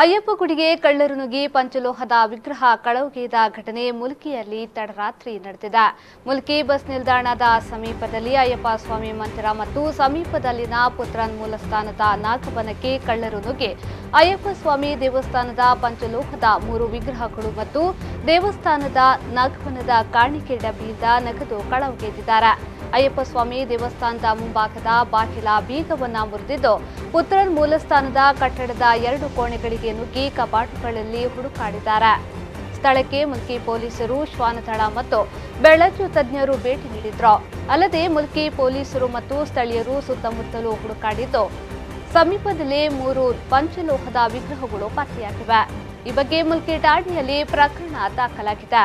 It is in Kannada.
ಅಯ್ಯಪ್ಪ ಗುಡಿಗೆ ಕಳ್ಳರು ನುಗ್ಗಿ ಪಂಚಲೋಹದ ವಿಗ್ರಹ ಕಳವುಗೆದ ಘಟನೆ ಮುಲ್ಕಿಯಲ್ಲಿ ತಡರಾತ್ರಿ ನಡೆದಿದೆ. ಮುಲ್ಕಿ ಬಸ್ ನಿಲ್ದಾಣದ ಸಮೀಪದಲ್ಲಿ ಅಯ್ಯಪ್ಪ ಸ್ವಾಮಿ ಮಂದಿರ ಮತ್ತು ಸಮೀಪದಲ್ಲಿನ ಪುತ್ರನ್ ಮೂಲಸ್ಥಾನದ ನಾಗಬನಕ್ಕೆ ಕಳ್ಳರು ನುಗ್ಗಿ ಅಯ್ಯಪ್ಪ ಸ್ವಾಮಿ ದೇವಸ್ಥಾನದ ಪಂಚಲೋಹದ 3 ವಿಗ್ರಹಗಳು ಮತ್ತು ದೇವಸ್ಥಾನದ ನಾಗಬನದ ಕಾಣಿಕೆ ಡಬ್ಬಿಯಿಂದ ನಗದು ಕಳವುಗೆದಿದ್ದಾರೆ. ಅಯ್ಯಪ್ಪ ಸ್ವಾಮಿ ದೇವಸ್ಥಾನದ ಮುಂಭಾಗದ ಬಾಗಿಲ ಬೀಗವನ್ನ ಮುರಿದಿದ್ದು ಪುತ್ರನ್ ಮೂಲಸ್ಥಾನದ ಕಟ್ಟಡದ 2 ಕೋಣೆಗಳಿಗೆ ನುಗ್ಗಿ ಕಪಾಟುಗಳಲ್ಲಿ ಹುಡುಕಾಡಿದ್ದಾರೆ. ಸ್ಥಳಕ್ಕೆ ಮುಲ್ಕಿ ಪೊಲೀಸರು, ಶ್ವಾನದಳ ಮತ್ತು ಬೆಳ್ಳಚ್ಚು ತಜ್ಞರು ಭೇಟಿ ನೀಡಿದ್ರು. ಅಲ್ಲದೆ ಮುಲ್ಕಿ ಪೊಲೀಸರು ಮತ್ತು ಸ್ಥಳೀಯರು ಸುತ್ತಮುತ್ತಲೂ ಹುಡುಕಾಡಿದ್ದು ಸಮೀಪದಲ್ಲೇ 3 ಪಂಚಲೋಹದ ವಿಗ್ರಹಗಳು ಪತ್ತೆಯಾಗಿವೆ. ಈ ಬಗ್ಗೆ ಮುಲ್ಕಿ ಠಾಣೆಯಲ್ಲಿ ಪ್ರಕರಣ ದಾಖಲಾಗಿದೆ.